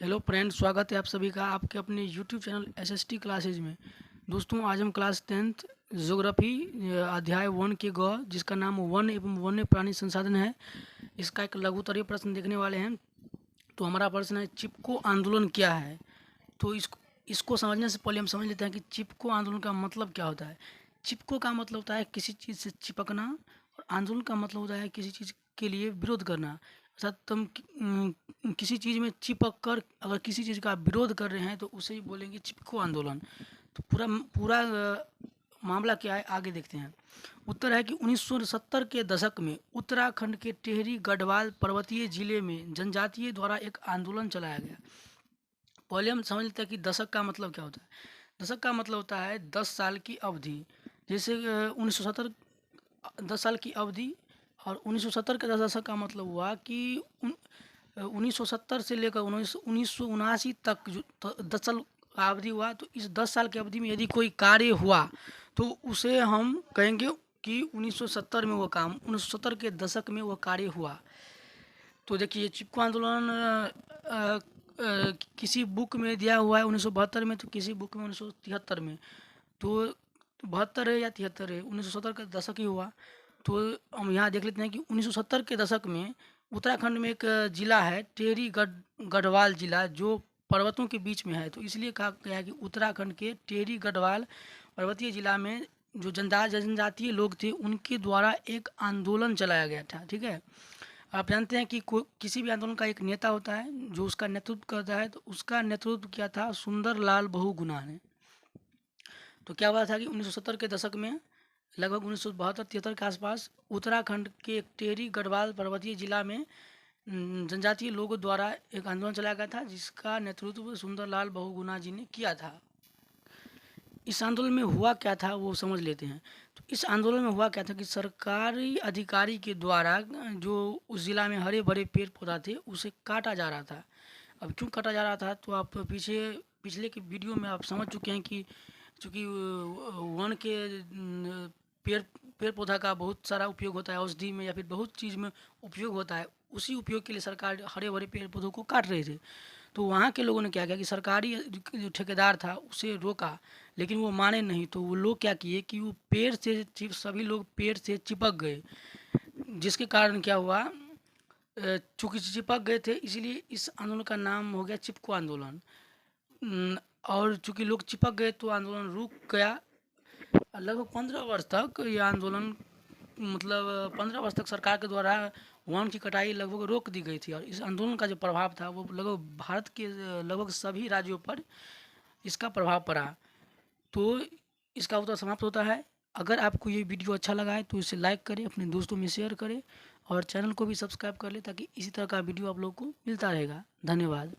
Hello friends, स्वागत है आप सभी का आपके अपने यूट्यूब चैनल एसएसटी क्लासेज में। दोस्तों, आज हम क्लास 10th ज्योग्राफी अध्याय 1 के ग जिसका नाम वन एवं वन्य प्राणी संसाधन है, इसका एक लघुत्तरीय प्रश्न देखने वाले हैं। तो हमारा प्रश्न है, चिपको आंदोलन क्या है। तो इसको समझने से पहले हम समझ लेते हैं कि चिपको आंदोलन का मतलब क्या होता है। चिपको का मतलब होता है किसी चीज़ से चिपकना, और आंदोलन का मतलब होता है किसी चीज़ के लिए विरोध करना। अर्थात किसी चीज़ में चिपक कर अगर किसी चीज़ का विरोध कर रहे हैं तो उसे ही बोलेंगे चिपको आंदोलन। तो पूरा पूरा मामला क्या है, आगे देखते हैं। उत्तर है कि 1970 के दशक में उत्तराखंड के टिहरी गढ़वाल पर्वतीय जिले में जनजातीय द्वारा एक आंदोलन चलाया गया। पहले हम समझ लेते हैं कि दशक का मतलब क्या होता है। दशक का मतलब होता है 10 साल की अवधि। जैसे 1970 10 साल की अवधि, और 1970 के दशक का मतलब हुआ कि 1970 से लेकर 1979 तक जो 10 साल का अवधि हुआ। तो इस 10 साल की अवधि में यदि कोई कार्य हुआ तो उसे हम कहेंगे कि 1970 में वो काम 1970 के दशक में वो कार्य हुआ। तो देखिए, चिपको आंदोलन किसी बुक में दिया हुआ है 1972 में, तो किसी बुक में 1973 में। तो 72 है या 73 है, 1970 का दशक ही हुआ। तो हम यहाँ देख लेते हैं कि 1970 के दशक में उत्तराखंड में एक जिला है टिहरी गढ़वाल जिला, जो पर्वतों के बीच में है। तो इसलिए कहा गया है कि उत्तराखंड के टिहरी गढ़वाल पर्वतीय जिला में जो जनजातीय लोग थे उनके द्वारा एक आंदोलन चलाया गया था। ठीक है, आप जानते हैं कि किसी भी आंदोलन का एक नेता होता है जो उसका नेतृत्व करता है। तो उसका नेतृत्व किया था सुंदरलाल बहुगुणा ने। तो क्या हुआ था कि 1970 के दशक में लगभग 1972-73 के आसपास उत्तराखंड के एक टिहरी गढ़वाल पर्वतीय जिला में जनजातीय लोगों द्वारा एक आंदोलन चलाया गया था, जिसका नेतृत्व सुंदरलाल बहुगुणा जी ने किया था। इस आंदोलन में हुआ क्या था वो समझ लेते हैं। तो इस आंदोलन में हुआ क्या था कि सरकारी अधिकारी के द्वारा जो उस जिला में हरे भरे पेड़ पौधा थे उसे काटा जा रहा था। अब क्यों काटा जा रहा था, तो आप पिछले के वीडियो में आप समझ चुके हैं कि चूँकि वन के पेड़ पेड़ पौधा का बहुत सारा उपयोग होता है, औषधि में या फिर बहुत चीज़ में उपयोग होता है। उसी उपयोग के लिए सरकार हरे भरे पेड़ पौधों को काट रहे थे। तो वहाँ के लोगों ने क्या किया कि सरकारी जो ठेकेदार था उसे रोका, लेकिन वो माने नहीं। तो वो लोग क्या किए कि वो पेड़ से सभी लोग पेड़ से चिपक गए, जिसके कारण क्या हुआ, चूँकि चिपक गए थे इसलिए इस आंदोलन का नाम हो गया चिपको आंदोलन। और चूँकि लोग चिपक गए तो आंदोलन रुक गया। लगभग 15 वर्ष तक ये आंदोलन, मतलब 15 वर्ष तक सरकार के द्वारा वन की कटाई लगभग रोक दी गई थी। और इस आंदोलन का जो प्रभाव था वो लगभग भारत के लगभग सभी राज्यों पर इसका प्रभाव पड़ा। तो इसका उत्तर समाप्त होता है। अगर आपको ये वीडियो अच्छा लगा है तो इसे लाइक करें, अपने दोस्तों में शेयर करें, और चैनल को भी सब्सक्राइब कर लें ताकि इसी तरह का वीडियो आप लोग को मिलता रहेगा। धन्यवाद।